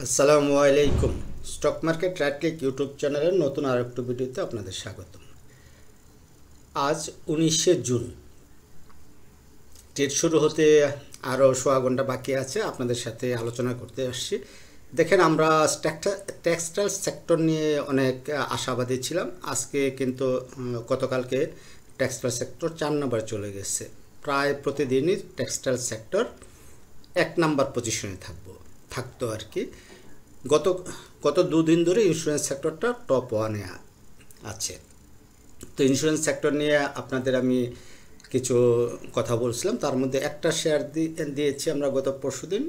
আসসালামু আলাইকুম। Stock market right click YouTube চ্যানেলের নতুন আরেকটি ভিডিওতে আপনাদের স্বাগতম। আজ 19শে জুন, ট্রেড শুরু হতে আরও সোয়া ঘন্টা বাকি আছে। আপনাদের সাথে আলোচনা করতে আসছি। দেখেন, আমরা টেক্সটাইল সেক্টর নিয়ে অনেক আশাবাদী ছিলাম। আজকে কিন্তু গতকালকে টেক্সটাইল সেক্টর 4 নম্বরে চলে গেছে। প্রায় প্রতিদিনই টেক্সটাইল সেক্টর 1 নাম্বার পজিশনে থাকতো আর কি। গত দুদিন ধরে ইন্স্যুরেন্স সেক্টরটা টপ 1-এ আছে। তো ইন্স্যুরেন্স সেক্টর নিয়ে আপনাদের আমি কিছু কথা বলছিলাম। তার মধ্যে একটা শেয়ার দিয়েছি আমরা গত পরশুদিন,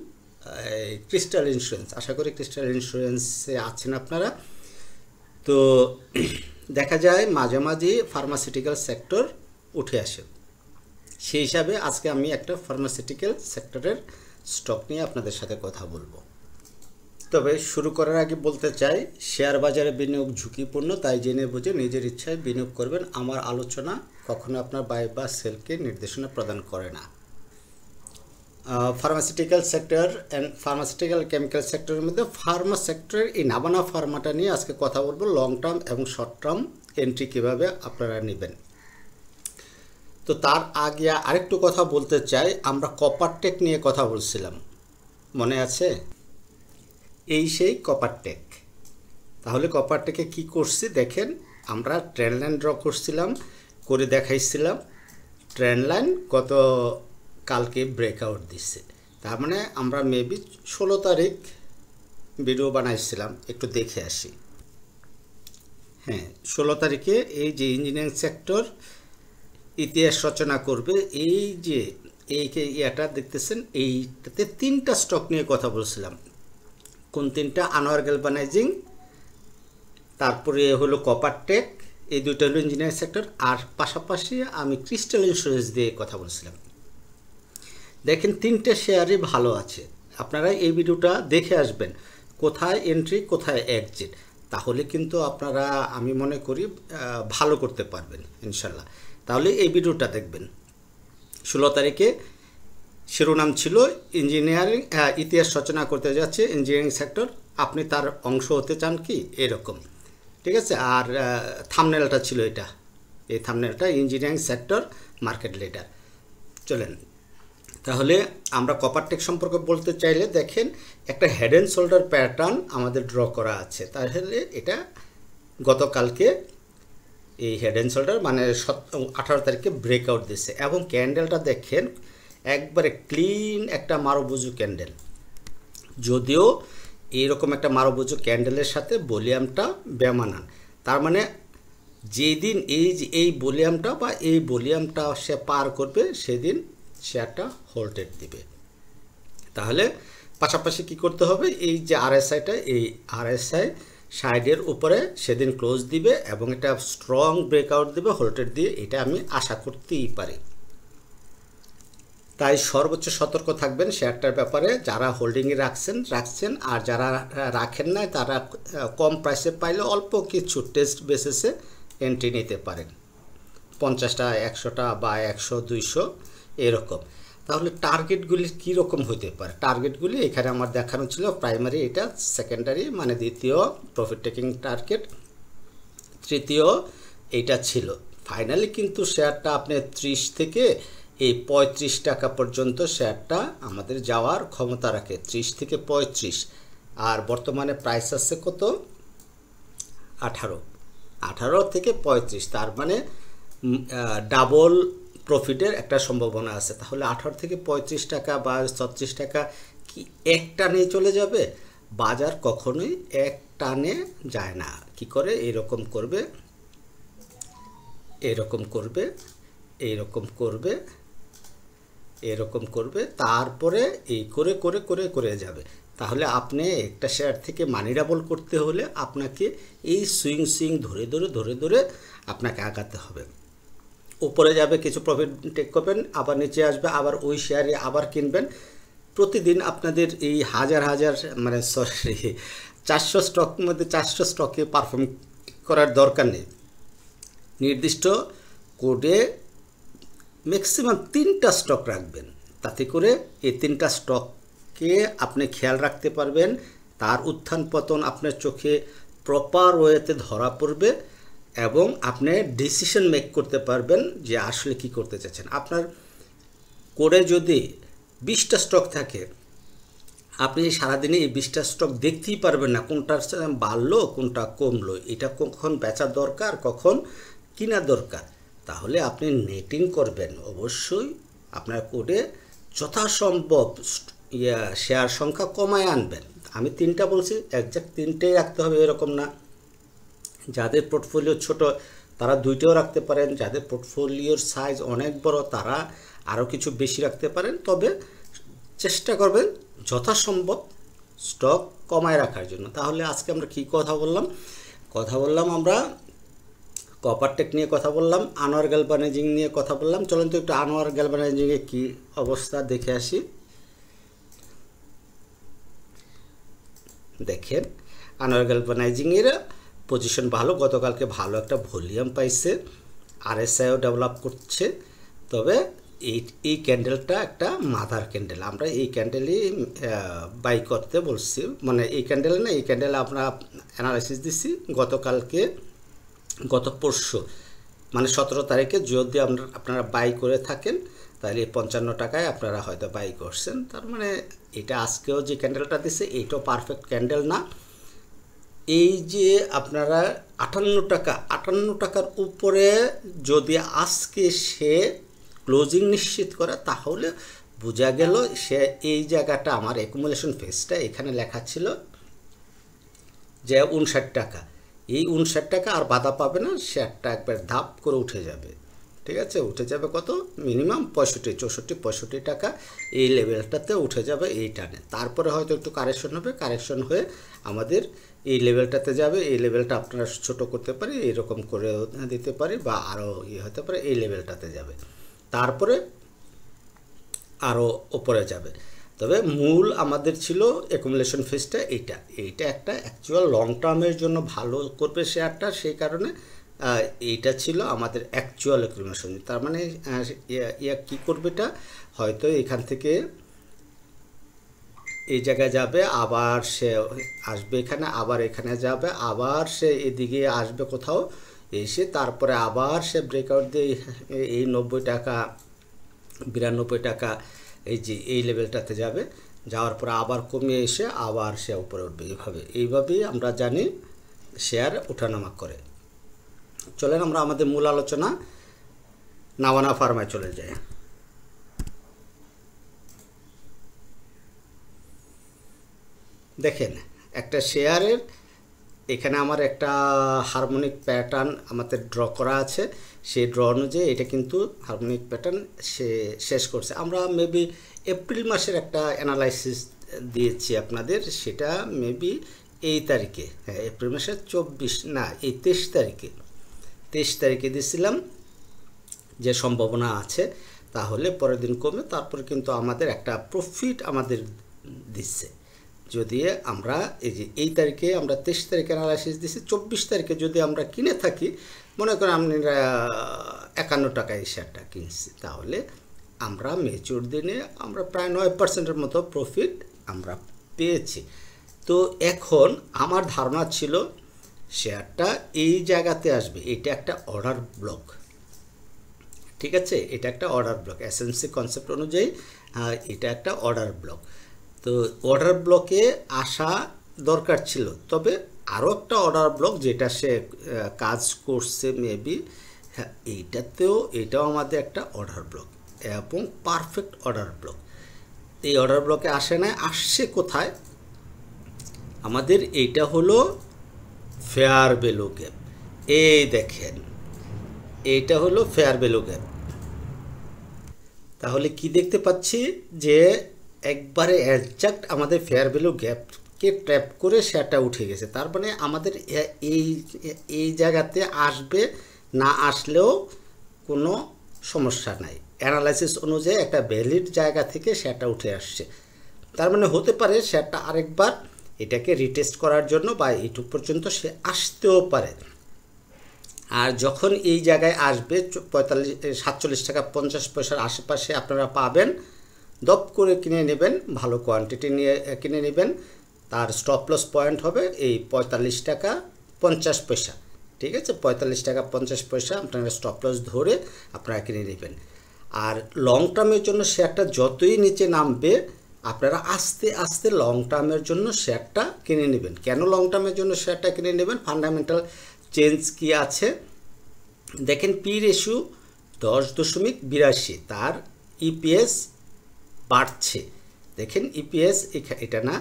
ক্রিস্টাল ইন্স্যুরেন্স। আশা করি ক্রিস্টাল ইন্স্যুরেন্সে আছেন আপনারা। তো দেখা যায় মাঝে মাঝে ফার্মাসিউটিক্যাল সেক্টর উঠে আসে। সেই হিসাবে আজকে আমি একটা ফার্মাসিউটিক্যাল সেক্টরের স্টক নিয়ে আপনাদের সাথে কথা বলবো। তবে শুরু করার আগে বলতে চাই, শেয়ার বাজারে বিনিয়োগ ঝুঁকিপূর্ণ, তাই জেনে বুঝে নিজের ইচ্ছায় বিনিয়োগ করবেন। আমার আলোচনা কখনো আপনার বাই বা সেলকে নির্দেশনা প্রদান করে না। Pharmaceutical sector and pharmaceutical chemical সেক্টরের মধ্যে ফার্মা সেক্টরের এই নাভানা ফার্মাটা নিয়ে আজকে কথা বলবো। লং টার্ম এবং শর্ট টার্ম এন্ট্রি কীভাবে আপনারা নেবেন। তো তার আগে আরেকটু কথা বলতে চাই, আমরা কপারটেক নিয়ে কথা বলছিলাম, মনে আছে? এই সেই কপারটেক। তাহলে কপারটেকে কি করছি দেখেন, আমরা ট্রেন্ড লাইন ড্র করছিলাম, করে দেখাইছিলাম। ট্রেন্ড লাইন গত কালকে ব্রেকআউট দিচ্ছে। তার মানে আমরা মেবি 16 তারিখ ভিডিও বানাইছিলাম, একটু দেখে আসি। হ্যাঁ, 16 তারিখে এই যে ইঞ্জিনিয়ারিং সেক্টর ইতিহাস রচনা করবে, এই যে এটা দেখতেছেন, এইটাতে 3টা স্টক নিয়ে কথা বলছিলাম। কোন 3টা? আনোয়ার গ্যালভানাইজিং, তারপরে হলো কপারটেক, এই দুটো হলো ইঞ্জিনিয়ারিং সেক্টর। আর পাশাপাশি আমি ক্রিস্টাল ইন্স্যুরেন্স দিয়ে কথা বলছিলাম। দেখেন, 3টে শেয়ারই ভালো আছে। আপনারা এই ভিডিওটা দেখে আসবেন, কোথায় এন্ট্রি কোথায় এক্সিট। তাহলে কিন্তু আপনারা, আমি মনে করি, ভালো করতে পারবেন ইনশাল্লাহ। তাহলে এই ভিডিওটা দেখবেন। 16 তারিখে শিরোনাম ছিল ইঞ্জিনিয়ারিং ইতিহাস রচনা করতে যাচ্ছে ইঞ্জিনিয়ারিং সেক্টর, আপনি তার অংশ হতে চান কি, এরকম। ঠিক আছে। আর থাম্বনেলটা ছিল এটা, এই থাম্বনেলটা ইঞ্জিনিয়ারিং সেক্টর মার্কেট লিডার। চলেন, তাহলে আমরা কপারটেক সম্পর্কে বলতে চাইলে দেখেন, একটা হেড অ্যান্ড শোল্ডার প্যাটার্ন আমাদের ড্র করা আছে। তাহলে এটা গতকালকে এই হেড অ্যান্ড শোল্ডার মানে 18 তারিখে ব্রেকআউট দিচ্ছে। এবং ক্যান্ডেলটা দেখেন, একবারে ক্লিন একটা মারুবুজু ক্যান্ডেল। যদিও এইরকম একটা মারুবুজু ক্যান্ডেলের সাথে ভলিউমটা বেমানান। তার মানে যেদিন এই ভলিউমটা বা এই ভলিউমটা সে পার করবে, সেদিন শেয়ারটা হোল্ডেড দিবে। তাহলে পাশাপাশি কি করতে হবে, এই যে আরএসআইটা, এই আরএসআই সাইডের উপরে সেদিন ক্লোজ দিবে এবং এটা স্ট্রং ব্রেকআউট দিবে, হোল্ডেড দিয়ে, এটা আমি আশা করতেই পারি। তাই সর্বোচ্চ সতর্ক থাকবেন শেয়ারটার ব্যাপারে। যারা হোল্ডিংয়ে রাখছেন, আর যারা রাখেন না, তারা কম প্রাইসে পাইলে অল্প কিছু টেস্ট বেসিসে এন্ট্রি নিতে পারেন, 50টা 100টা বা 100-200 এরকম। তাহলে টার্গেটগুলি কীরকম হতে পারে? টার্গেটগুলি এখানে আমার দেখানো ছিল, প্রাইমারি এটা, সেকেন্ডারি মানে দ্বিতীয় প্রফিট টেকিং টার্গেট, তৃতীয় এইটা ছিল। ফাইনালি কিন্তু শেয়ারটা আপনি 30 থেকে এই 35 টাকা পর্যন্ত শেয়ারটা আমাদের যাওয়ার ক্ষমতা রাখে, 30 থেকে 35। আর বর্তমানে প্রাইস আছে কত? 18 থেকে 35। তার মানে ডাবল প্রফিটের একটা সম্ভাবনা আছে। তাহলে 18 থেকে 35 টাকা বা 36 টাকা কি এক টানে চলে যাবে? বাজার কখনোই এক টানে যায় না। কি করে? এরকম করবে, এরকম করবে, এরকম করবে, এরকম করবে, তারপরে এই করে করে করে করে যাবে। তাহলে আপনি একটা শেয়ার থেকে মানি ডাবল করতে হলে আপনাকে এই সুইং ধরে ধরে ধরে ধরে আপনাকে আগাতে হবে। উপরে যাবে, কিছু প্রফিট টেক করবেন, আবার নিচে আসবে, আবার ওই শেয়ারে আবার কিনবেন। প্রতিদিন আপনাদের এই হাজার মানে 400 স্টকের মধ্যে 400 স্টকে পারফর্ম করার দরকার নেই। নির্দিষ্ট কোডে ম্যাক্সিমাম 3টা স্টক রাখবেন। তাতে করে এই 3টা স্টককে আপনি খেয়াল রাখতে পারবেন, তার উত্থান পতন আপনার চোখে প্রপার ওয়েতে ধরা পড়বে এবং আপনি ডিসিশন মেক করতে পারবেন যে আসলে কি করতে চাচ্ছেন। আপনার কোডে যদি 20টা স্টক থাকে, আপনি সারাদিনে এই 20টা স্টক দেখতেই পারবেন না কোনটা বাড়লো কোনটা কমলো, এটা কখন বেচা দরকার কখন কিনা দরকার। তাহলে আপনি নেটিং করবেন, অবশ্যই আপনার কোডে যথাসম্ভব শেয়ার সংখ্যা কমায় আনবেন। আমি 3টা বলছি, একজ্যাক্ট 3টেই রাখতে হবে এরকম না। যাদের পোর্টফোলিও ছোট তারা 2টেও রাখতে পারেন, যাদের পোর্টফোলিওর সাইজ অনেক বড় তারা আরও কিছু বেশি রাখতে পারেন। তবে চেষ্টা করবেন যথাসম্ভব স্টক কমায় রাখার জন্য। তাহলে আজকে আমরা কি কথা বললাম আমরা কপারটেক নিয়ে কথা বললাম, আনোয়ার গ্যালভানাইজিং নিয়ে কথা বললাম। চলুন তো একটু আনোয়ার গ্যালভানাইজিংয়ে কী অবস্থা দেখে আসি। দেখেন আনোয়ার গ্যালভানাইজিংয়ের পজিশন ভালো, গতকালকে ভালো একটা ভলিউম পাইছে, আরএসআইও ডেভেলপ করছে। তবে এই ক্যান্ডেলটা একটা মাদার ক্যান্ডেল, আমরা এই ক্যান্ডেলই বাই করতে বলছি, মানে এই ক্যান্ডেল না, এই ক্যান্ডেল আমরা অ্যানালাইসিস দিচ্ছি গত পরশু মানে 17 তারিখে। যদি আপনারা বাই করে থাকেন তাহলে 55 টাকায় আপনারা হয়তো বাই করছেন। তার মানে এটা আজকেও যে ক্যান্ডেলটা দিচ্ছে এইটাও পারফেক্ট ক্যান্ডেল না। এই যে আপনারা 58 টাকার উপরে যদি আজকে সে ক্লোজিং নিশ্চিত করে তাহলে বোঝা গেল সে এই জায়গাটা আমার অ্যাকুমুলেশন ফেজটা এখানে লেখা ছিল যে 59 টাকা, এই 59 টাকা আর বাধা পাবে না, শেয়ারটা একবার ধাপ করে উঠে যাবে। ঠিক আছে, উঠে যাবে কত, মিনিমাম 65 টাকা এই লেভেলটাতে উঠে যাবে এই টানে। তারপরে হয়তো একটু কারেকশন হবে, কারেকশন হয়ে আমাদের এই লেভেলটাতে যাবে। এই লেভেলটা আপনারা ছোট করতে পারি, এরকম করে দিতে পারি বা আরও হতে পারে, এই লেভেলটাতে যাবে, তারপরে আরও ওপরে যাবে। তবে মূল আমাদের ছিল অ্যাকুমুলেশন ফেজটা এইটা একটা অ্যাকচুয়াল লং টার্মের জন্য ভালো করবে শেয়ারটা, সেই কারণে এইটা ছিল আমাদের অ্যাকচুয়াল অ্যাকুমুলেশন। তার মানে কী করবে, এটা হয়তো এখান থেকে এই জায়গায় যাবে, আবার সে আসবে এখানে, আবার এখানে যাবে, আবার সে এদিকে আসবে কোথাও এসে, তারপরে আবার সে ব্রেকআউট দিয়ে এই 90 টাকা 92 টাকা এই লেভেলটাতে যাবে, যাওয়ার পরে আবার কমিয়ে এসে আবার সে উপরে উঠবে। এইভাবেই আমরা জানি শেয়ার ওঠানামা করে। চলেন আমরা আমাদের মূল আলোচনা নাভানা ফার্মায় চলে যাই। দেখেন একটা শেয়ারের এখানে আমার একটা হারমোনিক প্যাটার্ন আমাদের ড্র করা আছে, সেই ড্র অনুযায়ী এটা কিন্তু হারমোনিক প্যাটার্ন সে শেষ করছে। আমরা মেবি এপ্রিল মাসের একটা অ্যানালাইসিস দিয়েছি আপনাদের, সেটা মেবি এই তারিখে, হ্যাঁ এপ্রিল মাসের 23 তারিখে দিয়েছিলাম যে সম্ভাবনা আছে, তাহলে পরের দিন কমে তারপরে কিন্তু আমাদের একটা প্রফিট আমাদের দিচ্ছে। যদি আমরা এই তারিখে আমরা 23 তারিখে অ্যানালাইসিস দিচ্ছি, 24 তারিখে যদি আমরা কিনে থাকি, মনে করেন আমরা 51 টাকায় শেয়ারটা কিনছি, তাহলে আমরা ম্যাচিউর দিনে আমরা প্রায় 9%-এর মতো প্রফিট আমরা পেয়েছি। তো এখন আমার ধারণা ছিল শেয়ারটা এই জায়গাতে আসবে, এটা একটা অর্ডার ব্লক। ঠিক আছে, এটা একটা অর্ডার ব্লক, এসএনসি কনসেপ্ট অনুযায়ী এটা একটা অর্ডার ব্লক। তো অর্ডার ব্লকে আসা দরকার ছিল, তবে আরও একটা অর্ডার ব্লক যেটা সে কাজ করছে মেবি, হ্যাঁ এটাও আমাদের একটা অর্ডার ব্লক এবং পারফেক্ট অর্ডার ব্লক। এই অর্ডার ব্লকে আসে না, আসছে কোথায়, আমাদের এইটা হলো ফেয়ার ভ্যালু গ্যাপ। এই দেখেন এইটা হলো ফেয়ার ভ্যালু গ্যাপ। তাহলে কি দেখতে পাচ্ছি যে একবারে একজাক্ট আমাদের ফেয়ার ভ্যালু গ্যাপকে ট্র্যাপ করে শেয়ারটা উঠে গেছে। তার মানে আমাদের এই জায়গাতে আসবে, না আসলেও কোনো সমস্যা নাই, অ্যানালাইসিস অনুযায়ী একটা ভ্যালিড জায়গা থেকে শেয়ারটা উঠে আসছে। তার মানে হতে পারে শেয়ারটা আরেকবার এটাকে রিটেস্ট করার জন্য বা এইটুক পর্যন্ত সে আসতেও পারে। আর যখন এই জায়গায় আসবে 47 টাকা 50 পয়সার আশেপাশে আপনারা পাবেন, দপ করে কিনে নেবেন, ভালো কোয়ান্টিটি নিয়ে কিনে নেবেন, তার স্টপ লস পয়েন্ট হবে এই 45 টাকা 50 পয়সা। ঠিক আছে, 45 টাকা 50 পয়সা আপনারা স্টপ লস ধরে আপনারা কিনে নেবেন। আর লং টার্মের জন্য শেয়ারটা যতই নিচে নামবে আপনারা আস্তে আস্তে লং টার্মের জন্য শেয়ারটা কিনে নেবেন। কেন লং টার্মের জন্য শেয়ারটা কিনে নেবেন? ফান্ডামেন্টাল চেঞ্জ কি আছে দেখেন, পি রেশিও 10.82, তার ইপিএস বাড়ছে। দেখেন ইপিএস এটা না,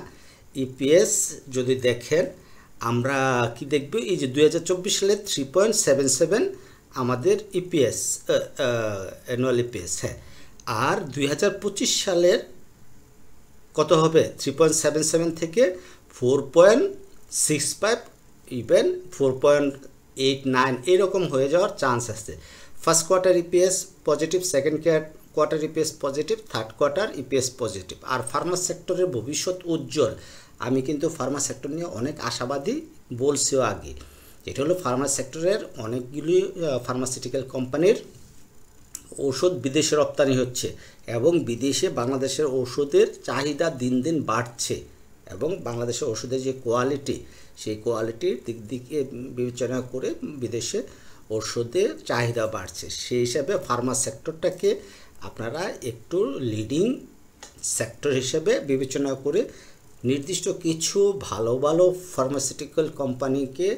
ইপিএস যদি দেখেন আমরা কি দেখব, এই যে 2024 সালে 3.77 আমাদের ইপিএস, অ্যানুয়াল ইপিএস। হ্যাঁ, আর 2025 সালের কত হবে? 3.77 থেকে 4.65, ইভেন 4.89 এরকম হয়ে যাওয়ার চান্স আছে। First quarter EPS positive, second quarter EPS positive, third quarter EPS positive. আর ফার্মা সেক্টরের ভবিষ্যৎ উজ্জ্বল। আমি কিন্তু ফার্মা সেক্টর নিয়ে অনেক আশাবাদী বলছিও আগে। এটা হলো ফার্মা সেক্টরের অনেকগুলি ফার্মাসিউটিক্যাল কোম্পানির ঔষধ বিদেশে রপ্তানি হচ্ছে এবং বিদেশে বাংলাদেশের ঔষধের চাহিদা দিন দিন বাড়ছে এবং বাংলাদেশের ওষুধের যে কোয়ালিটি, সেই কোয়ালিটির দিকে বিবেচনা করে বিদেশে ওষুধের চাহিদা বাড়ছে। সেই হিসাবে ফার্মা সেক্টরটাকে আপনারা একটু লিডিং সেক্টর হিসেবে বিবেচনা করে নির্দিষ্ট কিছু ভালো ভালো ফার্মাসিউটিক্যাল কোম্পানিকে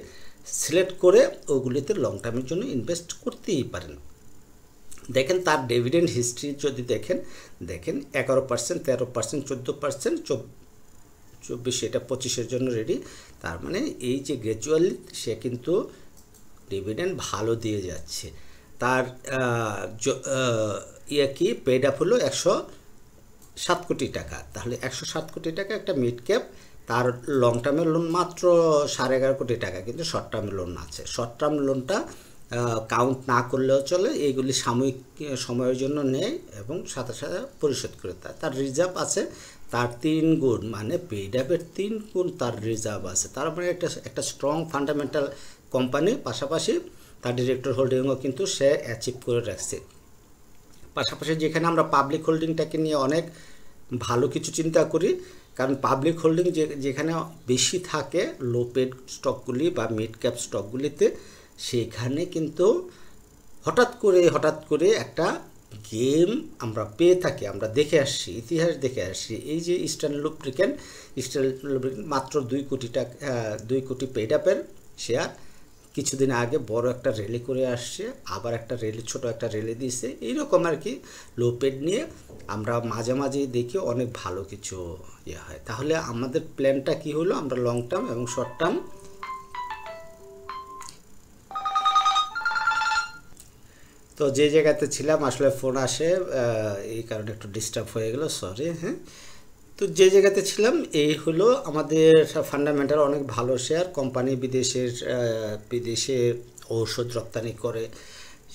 সিলেক্ট করে ওগুলিতে লং টার্মের জন্য ইনভেস্ট করতেই পারেন। দেখেন তার ডিভিডেন্ড হিস্ট্রি যদি দেখেন 11%, 13%, 14%, 24, এটা 25-এর জন্য রেডি। তার মানে এই যে গ্র্যাজুয়ালি সে কিন্তু ডিভিডেন্ড ভালো দিয়ে যাচ্ছে। তার কি পেড আপ হলো 107 কোটি টাকা। তাহলে 107 কোটি টাকা একটা মিড ক্যাপ, তার লং টার্মের লোন মাত্র 11.5 কোটি টাকা, কিন্তু শর্ট টার্মের লোন আছে। শর্ট টার্ম লোনটা কাউন্ট না করলেও চলে, এইগুলি সাময়িক সময়ের জন্য নেয় এবং সাথে সাথে পরিশোধ করে দেয়। তার রিজার্ভ আছে তার 3 গুণ, মানে পেড আপের 3 গুণ তার রিজার্ভ আছে। তার মানে একটা স্ট্রং ফান্ডামেন্টাল কোম্পানি। পাশাপাশি তার ডিরেক্টর হোল্ডিংও কিন্তু সে অ্যাচিভ করে রাখছে। পাশাপাশি যেখানে আমরা পাবলিক হোল্ডিংটাকে নিয়ে অনেক ভালো কিছু চিন্তা করি, কারণ পাবলিক হোল্ডিং যেখানে বেশি থাকে লো পেড স্টকগুলি বা মিড ক্যাপ স্টকগুলিতে, সেখানে কিন্তু হঠাৎ করে একটা গেম আমরা পেয়ে থাকি, আমরা দেখে আসছি, ইতিহাস দেখে আসছি। এই যে ইস্টার্ন লুব্রিকেন্ট মাত্র 2 কোটি পেড আপের শেয়ার কিছুদিন আগে বড় একটা র্যালি করে আসছে, আবার একটা র্যালি, ছোট একটা র্যালি দিয়েছে। এইরকম আর কি লো পেড নিয়ে আমরা মাঝে মাঝে দেখি অনেক ভালো কিছু হয়। তাহলে আমাদের প্ল্যানটা কি হলো? আমরা লং টার্ম এবং শর্ট টার্ম, তো যে জায়গাতে ছিলাম আসলে ফোন আসে, এই কারণে একটু ডিস্টার্ব হয়ে গেল, সরি। হ্যাঁ, তো যে জায়গাতে ছিলাম এই হলো আমাদের ফান্ডামেন্টাল অনেক ভালো শেয়ার। কোম্পানি বিদেশে ঔষধ রপ্তানি করে,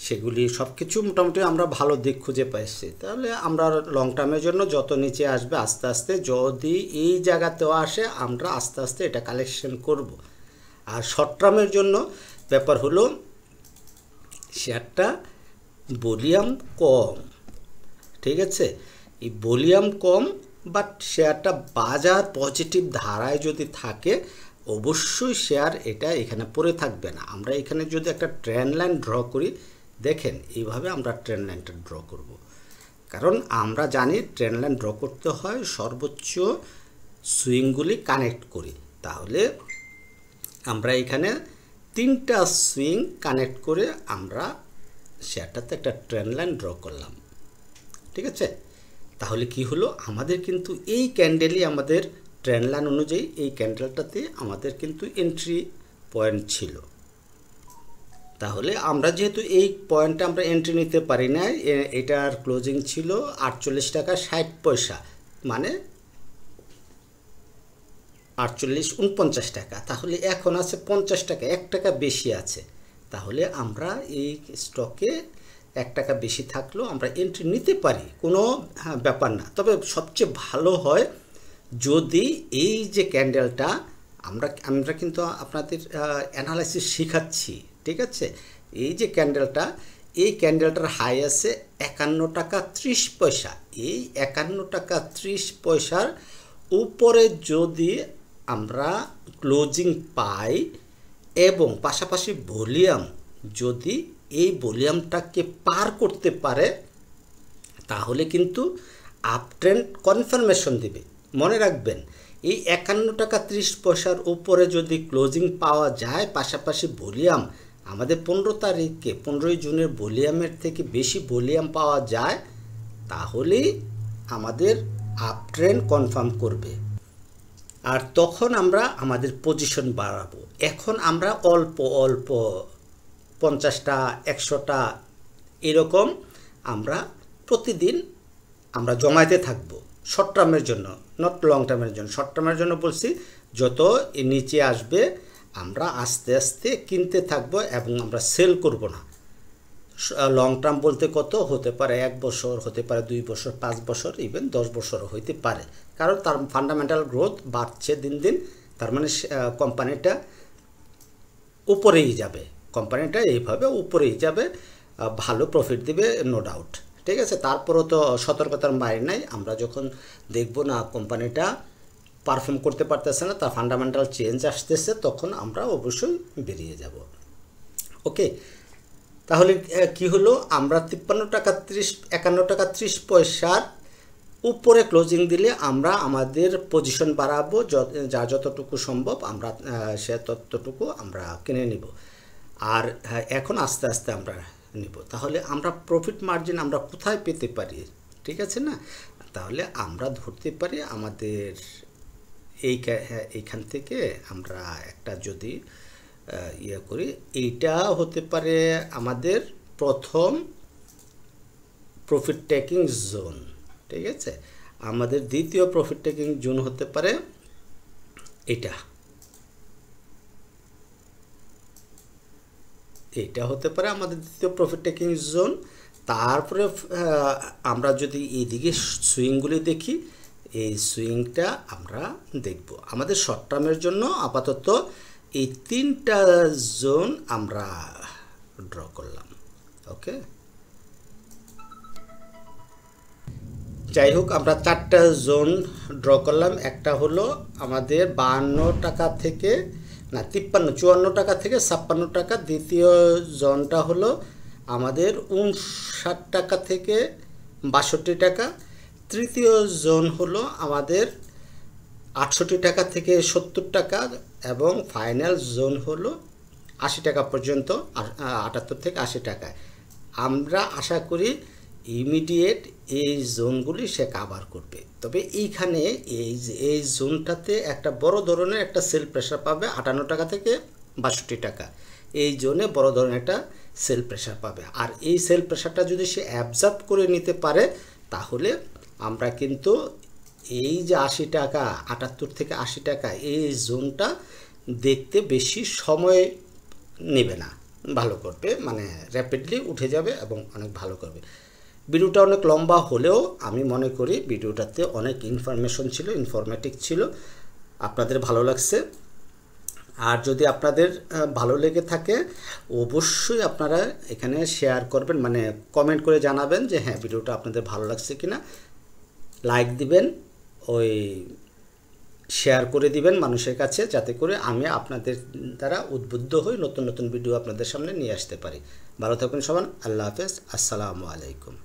সেগুলি সব কিছু মোটামুটি আমরা ভালো দিক খুঁজে পাইছি। তাহলে আমরা লং টার্মের জন্য যত নিচে আসবে আস্তে আস্তে, যদি এই জায়গাতেও আসে আমরা আস্তে আস্তে এটা কালেকশন করব। আর শর্ট টার্মের জন্য ব্যাপার হলো শেয়ারটা ভলিউম কম, ঠিক আছে, এই ভলিউম কম, বাট শেয়ারটা বাজার পজিটিভ ধারায় যদি থাকে অবশ্যই শেয়ার এটা এখানে পড়ে থাকবে না। আমরা এখানে যদি একটা ট্রেন্ড লাইন ড্র করি, দেখেন এইভাবে আমরা ট্রেন্ড লাইনটা ড্র করব, কারণ আমরা জানি ট্রেন্ড লাইন ড্র করতে হয় সর্বোচ্চ সুইংগুলি কানেক্ট করি। তাহলে আমরা এখানে 3টা সুইং কানেক্ট করে আমরা শেয়ারটাতে একটা ট্রেন্ড লাইন ড্র করলাম, ঠিক আছে। তাহলে কি হলো, আমাদের কিন্তু এই ক্যান্ডেলই আমাদের ট্রেন্ড লাইন অনুযায়ী এই ক্যান্ডেলটাতে আমাদের কিন্তু এন্ট্রি পয়েন্ট ছিল। তাহলে আমরা যেহেতু এই পয়েন্টে আমরা এন্ট্রি নিতে পারি না, এটার ক্লোজিং ছিল 48 টাকা 60 পয়সা, মানে 48-49 টাকা। তাহলে এখন আছে 50 টাকা, 1 টাকা বেশি আছে। তাহলে আমরা এই স্টকে 1 টাকা বেশি থাকলেও আমরা এন্ট্রি নিতে পারি, কোনো ব্যাপার না। তবে সবচেয়ে ভালো হয় যদি এই যে ক্যান্ডেলটা আমরা কিন্তু আপনাদের অ্যানালাইসিস শেখাচ্ছি, ঠিক আছে। এই যে ক্যান্ডেলটা, এই ক্যান্ডেলটার হাই আছে 51 টাকা 30 পয়সা। এই 51 টাকা 30 পয়সার উপরে যদি আমরা ক্লোজিং পাই এবং পাশাপাশি ভলিউম যদি এই ভলিউমটাকে পার করতে পারে তাহলে কিন্তু আপ ট্রেন্ড কনফার্মেশন দিবে। মনে রাখবেন, এই 51 টাকা 30 পয়সার উপরে যদি ক্লোজিং পাওয়া যায়, পাশাপাশি ভলিউম আমাদের 15 তারিখে 15ই জুনের ভলিউমের থেকে বেশি ভলিউম পাওয়া যায়, তাহলেই আমাদের আপ ট্রেন্ড কনফার্ম করবে। আর তখন আমরা আমাদের পজিশন বাড়াবো। এখন আমরা অল্প অল্প 50টা 100টা এরকম আমরা প্রতিদিন আমরা জমাইতে থাকবো শর্ট টার্মের জন্য, নট লং টার্মের জন্য। শর্ট টার্মের জন্য বলছি, যত নিচে আসবে আমরা আস্তে আস্তে কিনতে থাকবো এবং আমরা সেল করব না। লং টার্ম বলতে কত হতে পারে, 1 বছর হতে পারে, 2 বছর, 5 বছর, ইভেন 10 বছর হইতে পারে। কারণ তার ফান্ডামেন্টাল গ্রোথ বাড়ছে দিন দিন, তার মানে কোম্পানিটা উপরেই যাবে, কোম্পানিটা এইভাবে উপরেই যাবে, ভালো প্রফিট দিবে, নো ডাউট। ঠিক আছে, তারপরও তো সতর্কতার বাইরে নাই। আমরা যখন দেখব না কোম্পানিটা পারফর্ম করতে পারতেছে না, তার ফান্ডামেন্টাল চেঞ্জ আসতেছে, তখন আমরা অবশ্যই বেরিয়ে যাব। ওকে, তাহলে কি হলো, আমরা 53 টাকা 51 টাকা 30 পয়সার উপরে ক্লোজিং দিলে আমরা আমাদের পজিশন বাড়াবো, যা যতটুকু সম্ভব আমরা সে ততটুকু আমরা কিনে নিব। আর এখন আস্তে আস্তে আমরা নিব। তাহলে আমরা প্রফিট মার্জিন আমরা কোথায় পেতে পারি? ঠিক আছে না? তাহলে আমরা ধরতে পারি আমাদের এইখান থেকে আমরা একটা যদি ইয়ে করি, এইটা হতে পারে আমাদের প্রথম প্রফিট টেকিং জোন। ঠিক আছে, আমাদের দ্বিতীয় প্রফিট টেকিং জোন হতে পারে এটা হতে পারে আমাদের দ্বিতীয় প্রফিট টেকিং জোন। তারপরে আমরা যদি এইদিকে সুইংগুলি দেখি, এই সুইংটা আমরা দেখব। আমাদের শর্ট টার্মের জন্য আপাতত এই 3টা জোন আমরা ড্র করলাম। ওকে, যাই হোক, আমরা 4টা জোন ড্র করলাম। একটা হলো আমাদের 52 টাকা থেকে 54 টাকা থেকে 56 টাকা। দ্বিতীয় জোনটা হলো আমাদের 59 টাকা থেকে 62 টাকা। তৃতীয় জোন হলো আমাদের 68 টাকা থেকে 70 টাকা এবং ফাইনাল জোন হলো 80 টাকা পর্যন্ত, 78 থেকে 80 টাকা। আমরা আশা করি ইমিডিয়েট এই জোনগুলি সে কাভার করবে। তবে এইখানে এই জোনটাতে একটা বড় ধরনের একটা সেল প্রেশার পাবে 58 টাকা থেকে 62 টাকা। এই জোনে বড় ধরনের একটা সেল প্রেশার পাবে। আর এই সেল প্রেশারটা যদি সে অ্যাবজর্ব করে নিতে পারে, তাহলে আমরা কিন্তু এই যে 80 টাকা, 78 থেকে 80 টাকা, এই জোনটা দেখতে বেশি সময় নেবে না, ভালো করবে, মানে র্যাপিডলি উঠে যাবে এবং অনেক ভালো করবে। ভিডিওটা অনেক লম্বা হলেও আমি মনে করি ভিডিওটাতে অনেক ইনফরমেশন ছিল, ইনফরমেটিভ ছিল, আপনাদের ভালো লাগছে। আর যদি আপনাদের ভালো লেগে থাকে অবশ্যই আপনারা এখানে শেয়ার করবেন, মানে কমেন্ট করে জানাবেন যে হ্যাঁ ভিডিওটা আপনাদের ভালো লাগছে কিনা। লাইক দিবেন, ওই শেয়ার করে দিবেন মানুষের কাছে, যাতে করে আমি আপনাদের দ্বারা উদ্বুদ্ধ হই নতুন নতুন ভিডিও আপনাদের সামনে নিয়ে আসতে পারি। ভালো থাকুন সবাই, আল্লাহ হাফেজ, আসসালামু আলাইকুম।